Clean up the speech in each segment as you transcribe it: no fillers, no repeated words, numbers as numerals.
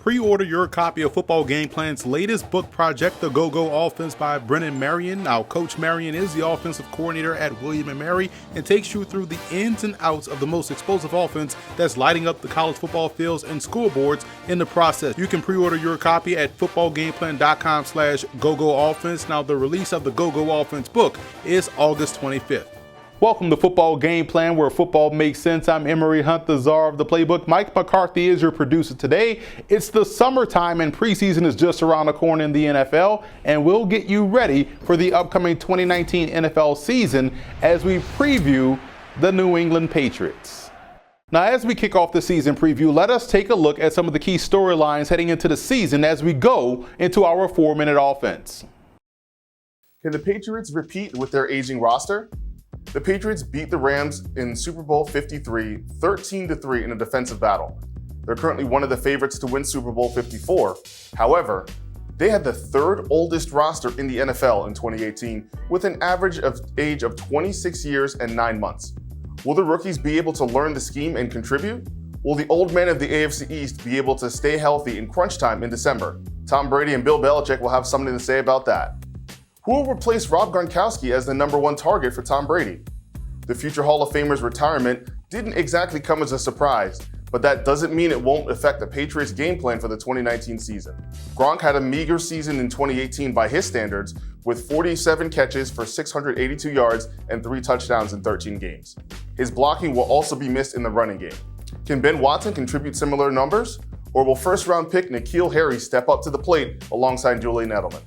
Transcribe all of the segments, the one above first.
pre-order your copy of Football Game Plan's latest book project, The Go-Go Offense by Brennan Marion. Now, Coach Marion is the offensive coordinator at William & Mary and takes you through the ins and outs of the most explosive offense that's lighting up the college football fields and scoreboards in the process. You can pre-order your copy at footballgameplan.com/GoGoOffense. Now, the release of the Go-Go Offense book is August 25th. Welcome to Football Game Plan, where football makes sense. I'm Emery Hunt, the czar of the Playbook. Mike McCarthy is your producer today. It's the summertime and preseason is just around the corner in the NFL, and we'll get you ready for the upcoming 2019 NFL season as we preview the New England Patriots. Now, as we kick off the season preview, let us take a look at some of the key storylines heading into the season as we go into our 4-minute offense. Can the Patriots repeat with their aging roster? The Patriots beat the Rams in Super Bowl 53, 13-3 in a defensive battle. They're currently one of the favorites to win Super Bowl 54. However, they had the third oldest roster in the NFL in 2018 with an average age of 26 years and 9 months. Will the rookies be able to learn the scheme and contribute? Will the old man of the AFC East be able to stay healthy in crunch time in December? Tom Brady and Bill Belichick will have something to say about that. Who will replace Rob Gronkowski as the #1 target for Tom Brady? The future Hall of Famer's retirement didn't exactly come as a surprise, but that doesn't mean it won't affect the Patriots' game plan for the 2019 season. Gronk had a meager season in 2018 by his standards, with 47 catches for 682 yards and 3 touchdowns in 13 games. His blocking will also be missed in the running game. Can Ben Watson contribute similar numbers? Or will first-round pick N'Keal Harry step up to the plate alongside Julian Edelman?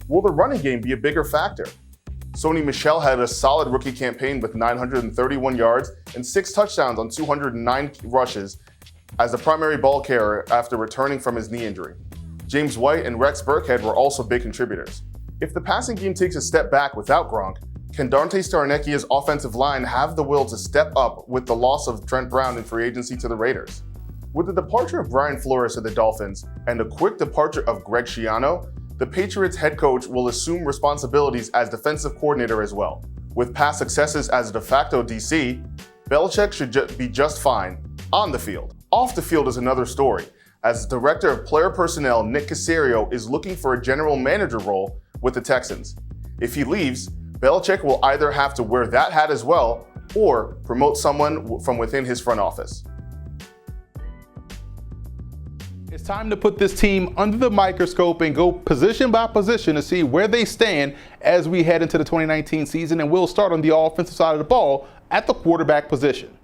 Will the running game be a bigger factor? Sony Michel had a solid rookie campaign with 931 yards and 6 touchdowns on 209 rushes as the primary ball carrier after returning from his knee injury. James White and Rex Burkhead were also big contributors. If the passing game takes a step back without Gronk, can Dante Starneckia's offensive line have the will to step up with the loss of Trent Brown in free agency to the Raiders? With the departure of Brian Flores to the Dolphins and the quick departure of Greg Schiano, the Patriots head coach will assume responsibilities as defensive coordinator as well. With past successes as de facto DC, Belichick should be just fine on the field. Off the field is another story, as Director of Player Personnel Nick Caserio is looking for a general manager role with the Texans. If he leaves, Belichick will either have to wear that hat as well or promote someone from within his front office. It's time to put this team under the microscope and go position by position to see where they stand as we head into the 2019 season, and we'll start on the offensive side of the ball at the quarterback position.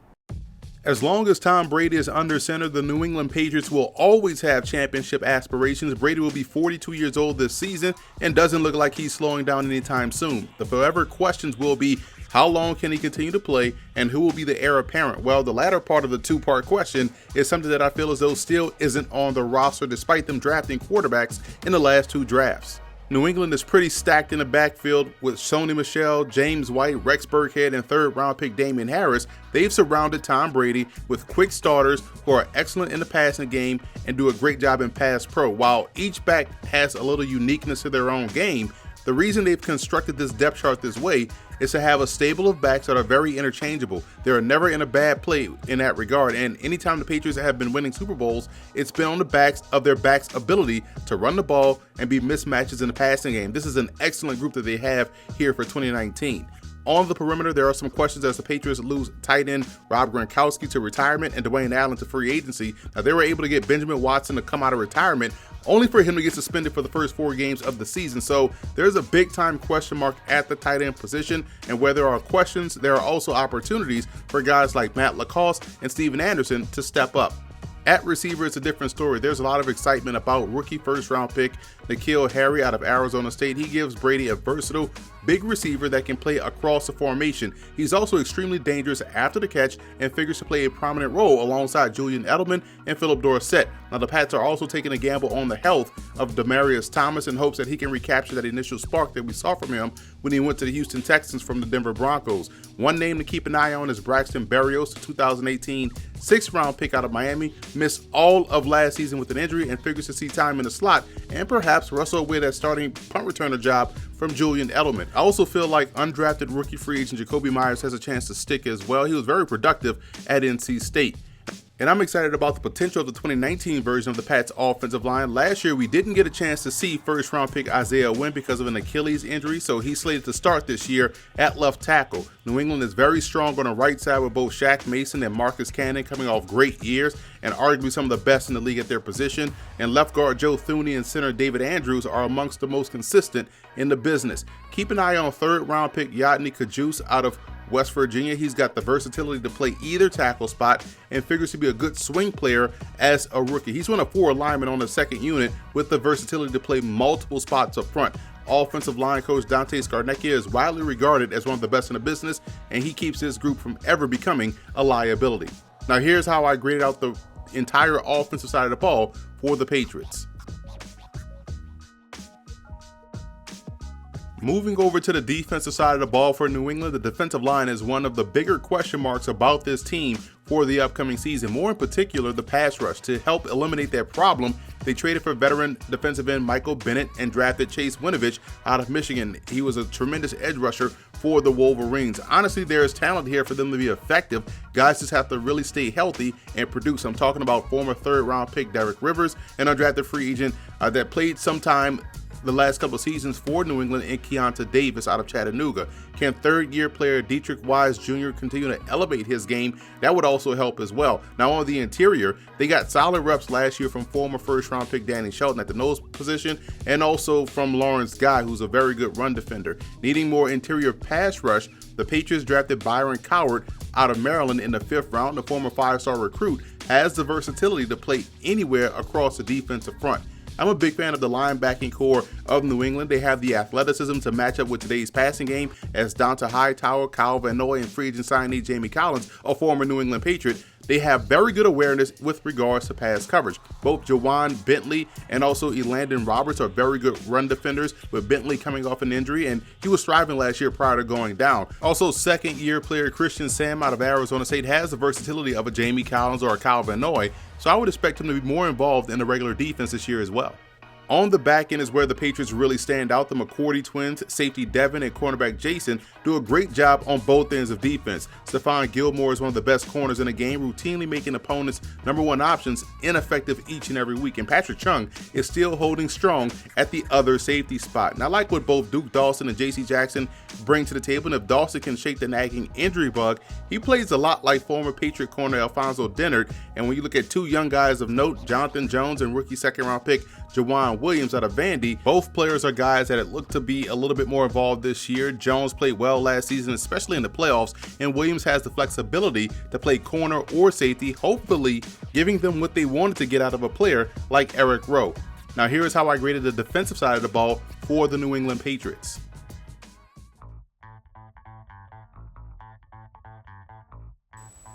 As long as Tom Brady is under center, the New England Patriots will always have championship aspirations. Brady will be 42 years old this season and doesn't look like he's slowing down anytime soon. The forever questions will be, how long can he continue to play, and who will be the heir apparent? Well, the latter part of the two-part question is something that I feel as though still isn't on the roster despite them drafting quarterbacks in the last 2 drafts. New England is pretty stacked in the backfield with Sony Michel, James White, Rex Burkhead, and 3rd-round pick Damian Harris. They've surrounded Tom Brady with quick starters who are excellent in the passing game and do a great job in pass pro. While each back has a little uniqueness to their own game, the reason they've constructed this depth chart this way is to have a stable of backs that are very interchangeable. They are never in a bad play in that regard, and anytime the Patriots have been winning Super Bowls, it's been on the backs of their backs' ability to run the ball and be mismatches in the passing game. This is an excellent group that they have here for 2019. On the perimeter, there are some questions as the Patriots lose tight end Rob Gronkowski to retirement and Dwayne Allen to free agency. Now, they were able to get Benjamin Watson to come out of retirement, only for him to get suspended for the first 4 games of the season. So there's a big-time question mark at the tight end position, and where there are questions, there are also opportunities for guys like Matt LaCosse and Steven Anderson to step up. At receiver, it's a different story. There's a lot of excitement about rookie first-round pick N'Keal Harry out of Arizona State. He gives Brady a versatile, big receiver that can play across the formation. He's also extremely dangerous after the catch and figures to play a prominent role alongside Julian Edelman and Philip Dorsett. Now, the Pats are also taking a gamble on the health of Demaryius Thomas in hopes that he can recapture that initial spark that we saw from him when he went to the Houston Texans from the Denver Broncos. One name to keep an eye on is Braxton Berrios, the 2018 6th-round pick out of Miami. Missed all of last season with an injury and figures to see time in the slot and perhaps wrestle away that starting punt returner job from Julian Edelman. I also feel like undrafted rookie free agent Jacoby Myers has a chance to stick as well. He was very productive at NC State. And I'm excited about the potential of the 2019 version of the Pats offensive line. Last year, we didn't get a chance to see first-round pick Isaiah Wynn because of an Achilles injury, so he's slated to start this year at left tackle. New England is very strong on the right side with both Shaq Mason and Marcus Cannon coming off great years and arguably some of the best in the league at their position. And left guard Joe Thuney and center David Andrews are amongst the most consistent in the business. Keep an eye on third-round pick Yadni Kajus out of West Virginia. He's got the versatility to play either tackle spot and figures to be a good swing player as a rookie. He's one of 4 linemen on the second unit with the versatility to play multiple spots up front. Offensive line coach Dante Scarnecchia is widely regarded as one of the best in the business, and he keeps his group from ever becoming a liability. Now here's how I graded out the entire offensive side of the ball for the Patriots. Moving over to the defensive side of the ball for New England, the defensive line is one of the bigger question marks about this team for the upcoming season. More in particular, the pass rush. To help eliminate that problem, they traded for veteran defensive end Michael Bennett and drafted Chase Winovich out of Michigan. He was a tremendous edge rusher for the Wolverines. Honestly, there is talent here for them to be effective. Guys just have to really stay healthy and produce. I'm talking about former third-round pick Derek Rivers and undrafted free agent that played sometime the last couple of seasons for New England and Keonta Davis out of Chattanooga. Can third-year player Dietrich Wise Jr. continue to elevate his game? That would also help as well. Now on the interior, they got solid reps last year from former first-round pick Danny Shelton at the nose position and also from Lawrence Guy, who's a very good run defender. Needing more interior pass rush, the Patriots drafted Byron Coward out of Maryland in the 5th round. The former 5-star recruit has the versatility to play anywhere across the defensive front. I'm a big fan of the linebacking core of New England. They have the athleticism to match up with today's passing game, as Donta Hightower, Kyle Van Noy, and free agent signee Jamie Collins, a former New England Patriot. They have very good awareness with regards to pass coverage. Both Jawan Bentley and also Elandon Roberts are very good run defenders, with Bentley coming off an injury, and he was thriving last year prior to going down. Also, second-year player Christian Sam out of Arizona State has the versatility of a Jamie Collins or a Kyle Van Noy, so I would expect him to be more involved in the regular defense this year as well. On the back end is where the Patriots really stand out. The McCourty twins, safety Devin and cornerback Jason, do a great job on both ends of defense. Stephon Gilmore is one of the best corners in the game, routinely making opponents' #1 options ineffective each and every week. And Patrick Chung is still holding strong at the other safety spot. And I like what both Duke Dawson and J.C. Jackson bring to the table. And if Dawson can shake the nagging injury bug, he plays a lot like former Patriot corner Alfonso Dennard. And when you look at 2 young guys of note, Jonathan Jones and rookie second-round pick Jawan Williams out of Vandy, both players are guys that look to be a little bit more involved this year. Jones played well last season, especially in the playoffs, and Williams has the flexibility to play corner or safety, hopefully giving them what they wanted to get out of a player like Eric Rowe. Now here is how I graded the defensive side of the ball for the New England Patriots.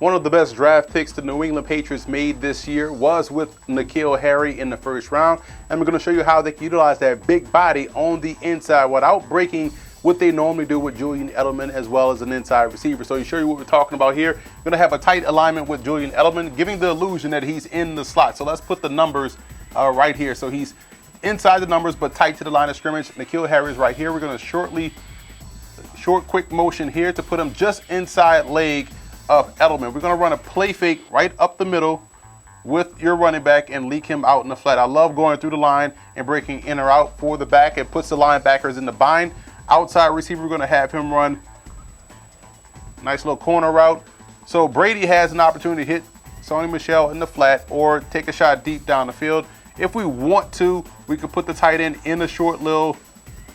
One of the best draft picks the New England Patriots made this year was with N'Keal Harry in the 1st round. And we're going to show you how they can utilize that big body on the inside without breaking what they normally do with Julian Edelman as well as an inside receiver. So to show you what we're talking about here, we're going to have a tight alignment with Julian Edelman, giving the illusion that he's in the slot. So let's put the numbers right here. So he's inside the numbers but tight to the line of scrimmage. N'Keal Harry is right here. We're going to short quick motion here to put him just inside leg of Edelman. We're going to run a play fake right up the middle with your running back and leak him out in the flat. I love going through the line and breaking in or out for the back. It puts the linebackers in the bind. Outside receiver, we're going to have him run nice little corner route. So Brady has an opportunity to hit Sony Michel in the flat or take a shot deep down the field. If we want to, we could put the tight end in a short little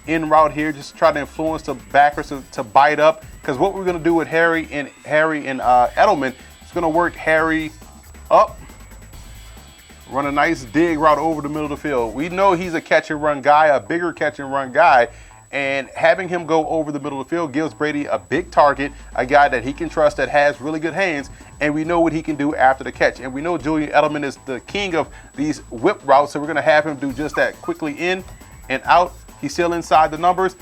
in route here, just try to influence the backers to bite up. Because what we're going to do with Harry and Edelman is going to work Harry up, run a nice dig route over the middle of the field. We know he's a catch and run guy, a bigger catch and run guy, and having him go over the middle of the field gives Brady a big target, a guy that he can trust that has really good hands, and we know what he can do after the catch. And we know Julian Edelman is the king of these whip routes, so we're going to have him do just that, quickly in and out. He's still inside the numbers.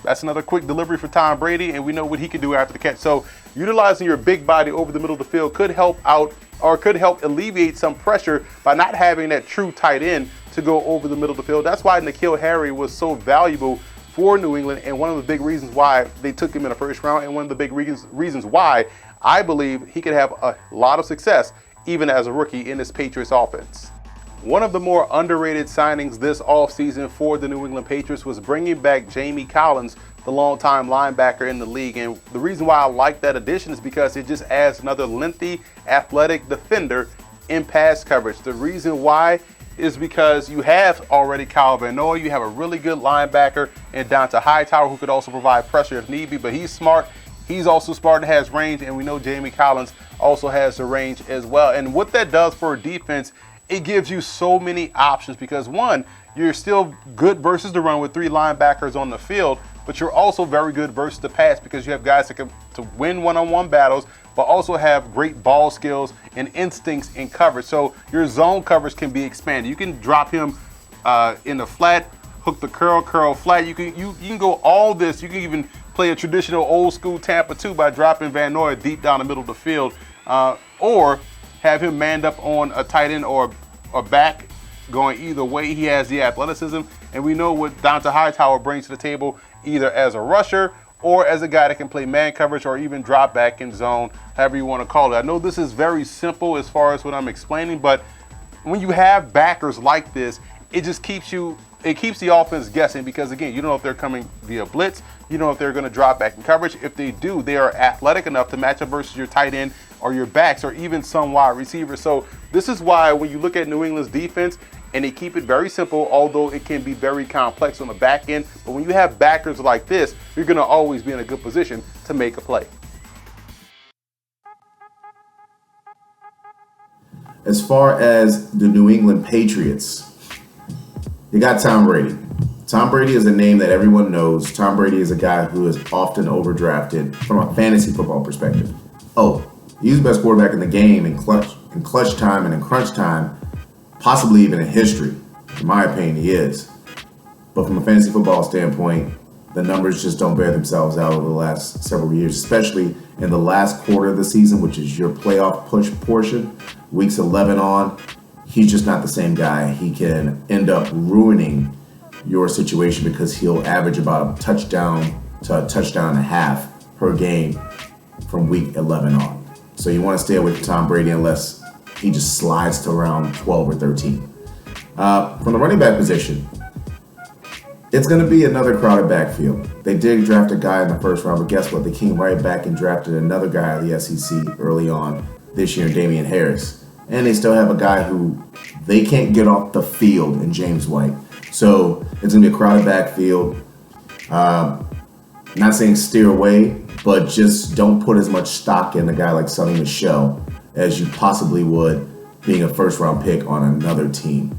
That's another quick delivery for Tom Brady, and we know what he can do after the catch. So utilizing your big body over the middle of the field could help out, or could help alleviate some pressure by not having that true tight end to go over the middle of the field. That's why N'Keal Harry was so valuable for New England, and one of the big reasons why they took him in the 1st round, and one of the big reasons why I believe he could have a lot of success even as a rookie in this Patriots offense. One of the more underrated signings this offseason for the New England Patriots was bringing back Jamie Collins, the longtime linebacker in the league. And the reason why I like that addition is because it just adds another lengthy, athletic defender in pass coverage. The reason why is because you have already Kyle Van Noy, you have a really good linebacker in Dante Hightower who could also provide pressure if need be, but he's smart. He's also smart and has range, and we know Jamie Collins also has the range as well. And what that does for a defense, it gives you so many options because, one, you're still good versus the run with 3 linebackers on the field, but you're also very good versus the pass because you have guys that can to win one-on-one battles, but also have great ball skills and instincts in coverage. So your zone coverage can be expanded. You can drop him in the flat, hook the curl flat. You can go all this. You can even play a traditional old school Tampa 2 by dropping Van Noy deep down the middle of the field, or have him manned up on a tight end or a back. Going either way, he has the athleticism, and we know what Dante Hightower brings to the table, either as a rusher or as a guy that can play man coverage or even drop back in zone, however you want to call it. I know this is very simple as far as what I'm explaining, but when you have backers like this, it just keeps the offense guessing because, again, you don't know if they're coming via blitz. You don't know if they're going to drop back in coverage. If they do, they are athletic enough to match up versus your tight end or your backs or even some wide receivers. So this is why when you look at New England's defense, and they keep it very simple, although it can be very complex on the back end. But when you have backers like this, you're going to always be in a good position to make a play. As far as the New England Patriots, you got Tom Brady. Tom Brady is a name that everyone knows. Tom Brady is a guy who is often overdrafted from a fantasy football perspective. Oh, he's the best quarterback in the game in clutch time and in crunch time, possibly even in history. In my opinion, he is. But from a fantasy football standpoint, the numbers just don't bear themselves out over the last several years, especially in the last quarter of the season, which is your playoff push portion, weeks 11 on. He's just not the same guy. He can end up ruining your situation because he'll average about a touchdown to a touchdown and a half per game from week 11 on. So you want to stay away from Tom Brady unless he just slides to around 12 or 13. From the running back position, it's going to be another crowded backfield. They did draft a guy in the first round, but guess what? They came right back and drafted another guy out of the SEC early on this year, Damian Harris. And they still have a guy who they can't get off the field in James White. So it's going to be a crowded backfield. Not saying steer away, but just don't put as much stock in a guy like Sonny Michel as you possibly would being a first-round pick on another team.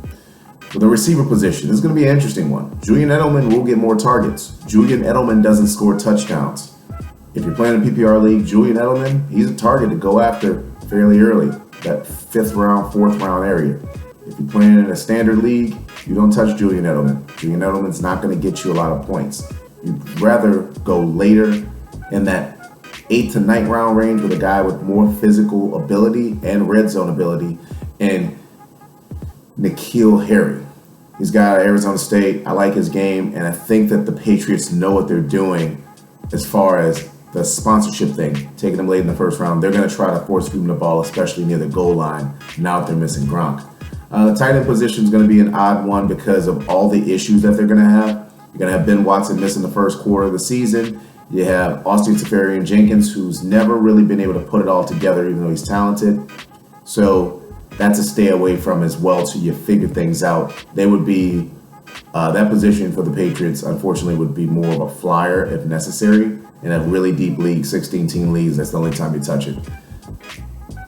For the receiver position, this is going to be an interesting one. Julian Edelman will get more targets. Julian Edelman doesn't score touchdowns. If you're playing a PPR league, Julian Edelman, he's a target to go after fairly early, that 5th round, 4th round area. If you're playing in a standard league, you don't touch Julian Edelman. Julian Edelman's not going to get you a lot of points. You'd rather go later in that 8th to 9th round range with a guy with more physical ability and red zone ability, and N'Keal Harry. He's got Arizona State. I like his game, and I think that the Patriots know what they're doing as far as the sponsorship thing, taking them late in the first round. They're going to try to force feed him the ball, especially near the goal line, now that they're missing Gronk. The tight end position is going to be an odd one because of all the issues that they're going to have. You're going to have Ben Watson missing the first quarter of the season. You have Austin Seferian-Jenkins, who's never really been able to put it all together, even though he's talented. So that's a stay away from as well till you figure things out. They would be, that position for the Patriots, unfortunately, would be more of a flyer if necessary. In a really deep league, 16-team leagues, that's the only time you touch it.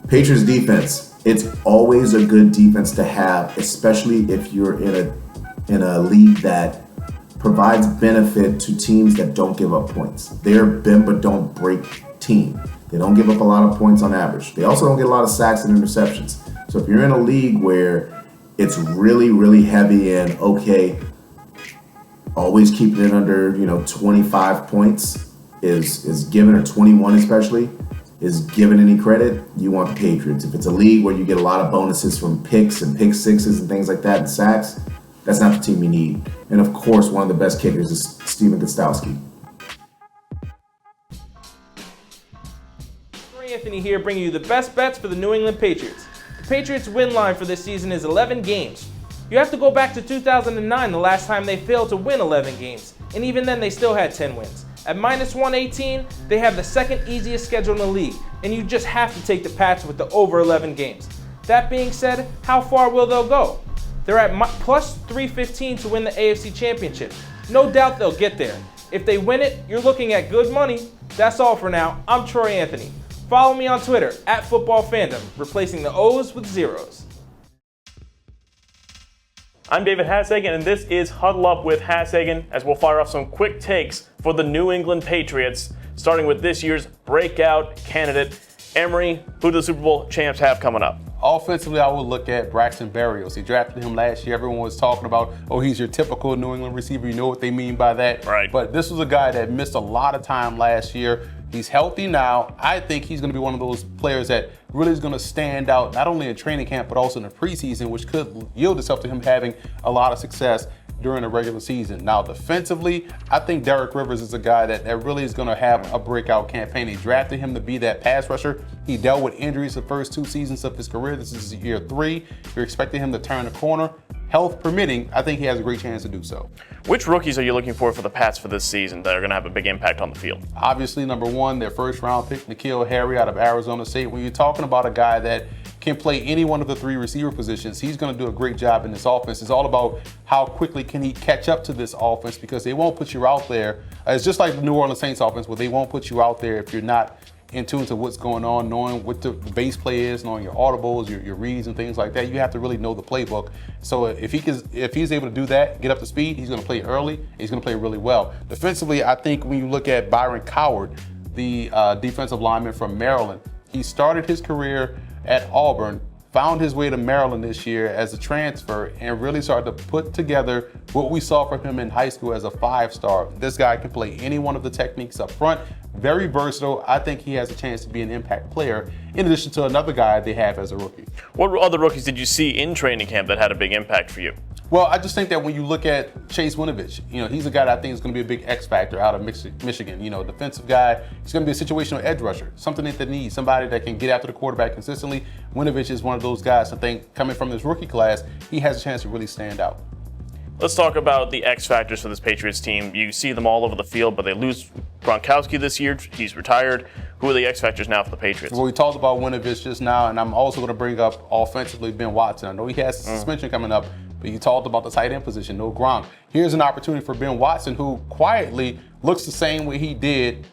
Patriots defense, it's always a good defense to have, especially if you're in a league that provides benefit to teams that don't give up points. They're bend but don't break team. They don't give up a lot of points on average. They also don't get a lot of sacks and interceptions. So if you're in a league where it's really, really heavy in, okay, always keeping it under, 25 points is given, or 21 especially, is given any credit, you want the Patriots. If it's a league where you get a lot of bonuses from picks and pick sixes and things like that and sacks, that's not the team you need. And of course, one of the best kickers is Steven Gostkowski. Anthony here, bringing you the best bets for the New England Patriots. The Patriots' win line for this season is 11 games. You have to go back to 2009, the last time they failed to win 11 games, and even then they still had 10 wins. At minus 118, they have the second easiest schedule in the league, and you just have to take the Pats with the over 11 games. That being said, how far will they go? They're at plus 315 to win the AFC Championship. No doubt they'll get there. If they win it, you're looking at good money. That's all for now. I'm Troy Anthony. Follow me on Twitter @FootballFandom, replacing the O's with zeros. I'm David Hassagen, and this is Huddle Up with Hassagen, as we'll fire off some quick takes for the New England Patriots, starting with this year's breakout candidate, Emery. Who do the Super Bowl champs have coming up? Offensively, I would look at Braxton Berrios. He drafted him last year. Everyone was talking about, oh, he's your typical New England receiver. You know what they mean by that. Right. But this was a guy that missed a lot of time last year. He's healthy now. I think he's going to be one of those players that really is going to stand out, not only in training camp, but also in the preseason, which could yield itself to him having a lot of success during the regular season. Now, defensively, I think Derek Rivers is a guy that really is going to have a breakout campaign. They drafted him to be that pass rusher. He dealt with injuries the first 2 seasons of his career. This is year 3. You're expecting him to turn the corner. Health permitting, I think he has a great chance to do so. Which rookies are you looking for the Pats for this season that are going to have a big impact on the field? Obviously, number 1, their first round pick, N'Keal Harry out of Arizona State. When you're talking about a guy that can play any one of the 3 receiver positions, he's going to do a great job in this offense. It's all about how quickly can he catch up to this offense, because they won't put you out there. It's just like the New Orleans Saints offense, where they won't put you out there if you're not in tune to what's going on, knowing what the base play is, knowing your audibles, your reads and things like that. You have to really know the playbook. So if he's able to do that, get up to speed, he's going to play early. He's going to play really well. Defensively, I think when you look at Byron Coward, the defensive lineman from Maryland, he started his career at Auburn, found his way to Maryland this year as a transfer, and really started to put together what we saw from him in high school as a 5-star. This guy can play any one of the techniques up front. Very versatile. I think he has a chance to be an impact player, in addition to another guy they have as a rookie. What other rookies did you see in training camp that had a big impact for you? Well, I just think that when you look at Chase Winovich, he's a guy that I think is going to be a big X factor out of Michigan. Defensive guy. He's going to be a situational edge rusher, something that they need, somebody that can get after the quarterback consistently. Winovich is one of those guys. I think coming from this rookie class, he has a chance to really stand out. Let's talk about the X factors for this Patriots team. You see them all over the field, but they lose Gronkowski this year. He's retired. Who are the X factors now for the Patriots? Well, we talked about Winovich just now, and I'm also going to bring up offensively Ben Watson. I know he has suspension coming up, but you talked about the tight end position, no Gronk. Here's an opportunity for Ben Watson, who quietly looks the same way he did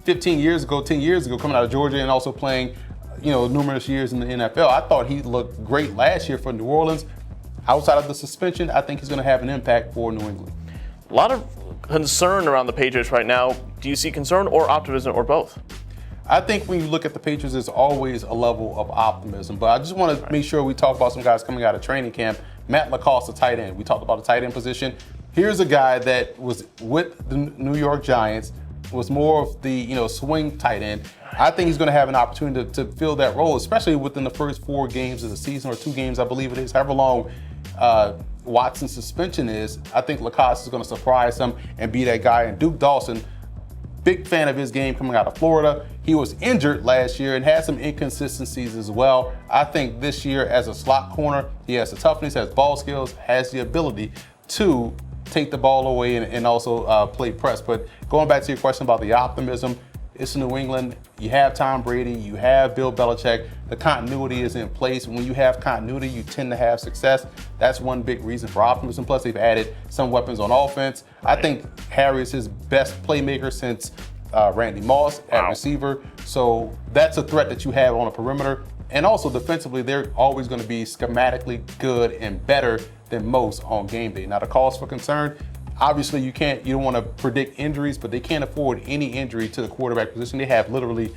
10 years ago, coming out of Georgia and also playing, numerous years in the NFL. I thought he looked great last year for New Orleans. Outside of the suspension, I think he's going to have an impact for New England. A lot of concern around the Patriots right now. Do you see concern or optimism or both? I think when you look at the Patriots, there's always a level of optimism. But I just want to make sure we talk about some guys coming out of training camp. Matt LaCoste, the tight end. We talked about the tight end position. Here's a guy that was with the New York Giants, was more of the swing tight end. I think he's going to have an opportunity to fill that role, especially within the first 4 games of the season, or 2 games, I believe it is, however long Watson's suspension is. I think LaCoste is going to surprise him and be that guy. And Duke Dawson, big fan of his game coming out of Florida. He was injured last year and had some inconsistencies as well. I think this year as a slot corner, he has the toughness, has ball skills, has the ability to take the ball away and also play press. But going back to your question about the optimism, it's New England. You have Tom Brady. You have Bill Belichick. The continuity is in place. When you have continuity, you tend to have success. That's one big reason for optimism. Plus, they've added some weapons on offense. I think Harry is his best playmaker since Randy Moss at receiver. So that's a threat that you have on a perimeter. And also defensively, they're always going to be schematically good and better than most on game day. Now, the cause for concern, obviously you don't want to predict injuries, but they can't afford any injury to the quarterback position. They have literally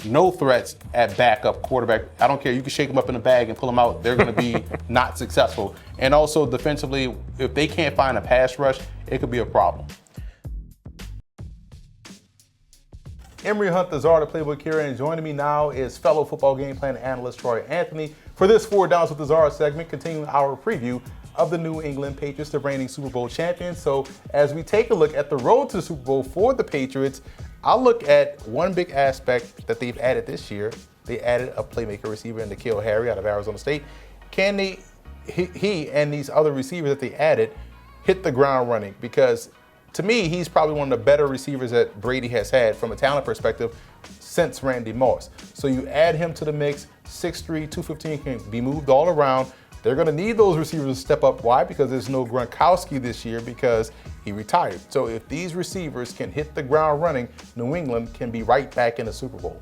no threats at backup quarterback. I don't care. You can shake them up in a bag and pull them out. They're going to be not successful. And also defensively, if they can't find a pass rush, it could be a problem. Emery Hunt, the czar of the Playbook here, and joining me now is fellow football game plan analyst Troy Anthony for this 4 Downs with the Czar segment, continuing our preview of the New England Patriots, the reigning Super Bowl champions. So as we take a look at the road to the Super Bowl for the Patriots, I'll look at one big aspect that they've added this year, They added a playmaker receiver in N'Keal Harry out of Arizona State. Can he and these other receivers that they added hit the ground running? Because to me, he's probably one of the better receivers that Brady has had from a talent perspective since Randy Moss. So you add him to the mix, 6'3", 215, can be moved all around. They're going to need those receivers to step up. Why? Because there's no Gronkowski this year because he retired. So if these receivers can hit the ground running, New England can be right back in the Super Bowl.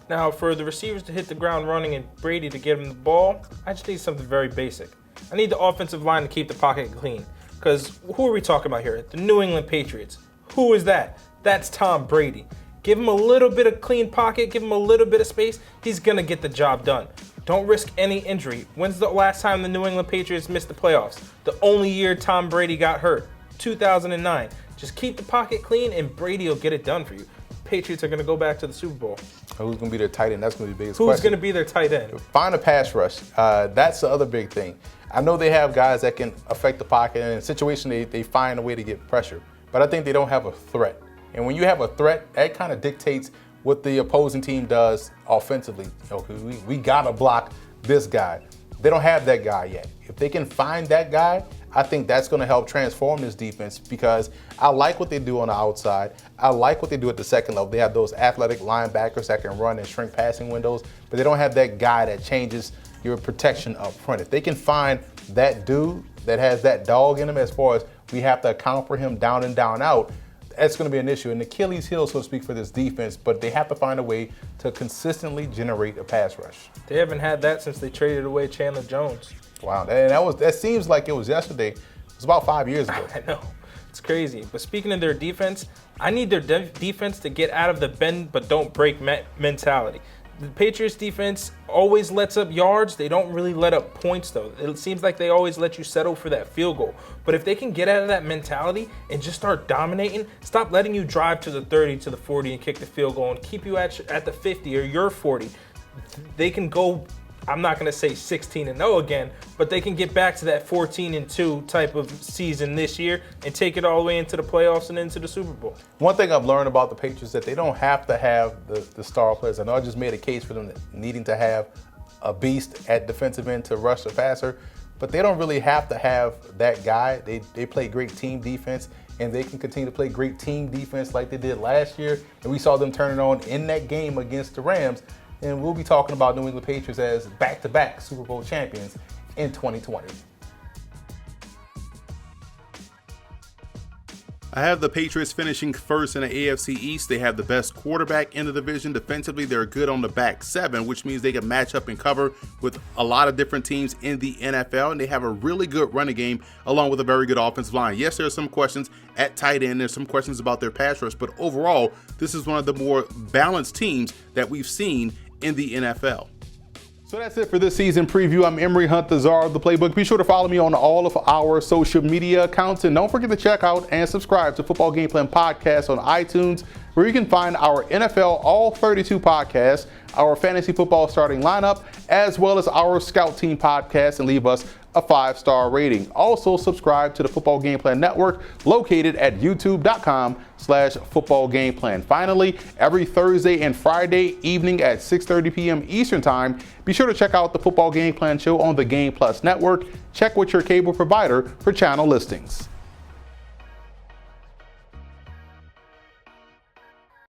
Now, for the receivers to hit the ground running and Brady to get him the ball, I just need something very basic. I need the offensive line to keep the pocket clean. Because who are we talking about here? The New England Patriots. Who is that? That's Tom Brady. Give him a little bit of clean pocket, give him a little bit of space, he's going to get the job done. Don't risk any injury. When's the last time the New England Patriots missed the playoffs? The only year Tom Brady got hurt, 2009. Just keep the pocket clean and Brady will get it done for you. Patriots are going to go back to the Super Bowl. Who's going to be their tight end? That's going to be the biggest question. Who's going to be their tight end? Find a pass rush. That's the other big thing. I know they have guys that can affect the pocket, and in a situation they find a way to get pressure. But I think they don't have a threat. And when you have a threat, that kind of dictates what the opposing team does offensively. Okay, we got to block this guy. They don't have that guy yet. If they can find that guy, I think that's going to help transform this defense because I like what they do on the outside. I like what they do at the second level. They have those athletic linebackers that can run and shrink passing windows, but they don't have that guy that changes your protection up front. If they can find that dude that has that dog in him as far as we have to account for him down and down out, that's going to be an issue. An Achilles heel, so to speak, for this defense, but they have to find a way to consistently generate a pass rush. They haven't had that since they traded away Chandler Jones. Wow, and that seems like it was yesterday. It was about 5 years ago. I know. It's crazy. But speaking of their defense, I need their defense to get out of the bend but don't break mentality. The Patriots defense always lets up yards. They don't really let up points, though. It seems like they always let you settle for that field goal. But if they can get out of that mentality and just start dominating, stop letting you drive to the 30, to the 40 and kick the field goal and keep you at the 50 or your 40, they can go, I'm not going to say 16-0 again, but they can get back to that 14-2 type of season this year and take it all the way into the playoffs and into the Super Bowl. One thing I've learned about the Patriots is that they don't have to have the star players. I know I just made a case for them needing to have a beast at defensive end to rush the passer, but they don't really have to have that guy. They play great team defense, and they can continue to play great team defense like they did last year, and we saw them turn it on in that game against the Rams. And we'll be talking about New England Patriots as back-to-back Super Bowl champions in 2020. I have the Patriots finishing first in the AFC East. They have the best quarterback in the division. Defensively, they're good on the back seven, which means they can match up and cover with a lot of different teams in the NFL. And they have a really good running game along with a very good offensive line. Yes, there are some questions at tight end. There's some questions about their pass rush. But overall, this is one of the more balanced teams that we've seen in the NFL. So that's it for this season preview. I'm Emory Hunt, the czar of the Playbook. Be sure to follow me on all of our social media accounts. And don't forget to check out and subscribe to Football Game Plan Podcast on iTunes, where you can find our NFL All 32 podcasts, our fantasy football starting lineup, as well as our Scout Team podcast, and leave us a 5-star rating. Also subscribe to the Football Game Plan Network located at youtube.com/footballgameplan. Finally, every Thursday and Friday evening at 6:30 p.m. Eastern Time, be sure to check out the Football Game Plan show on the Game Plus Network. Check with your cable provider for channel listings.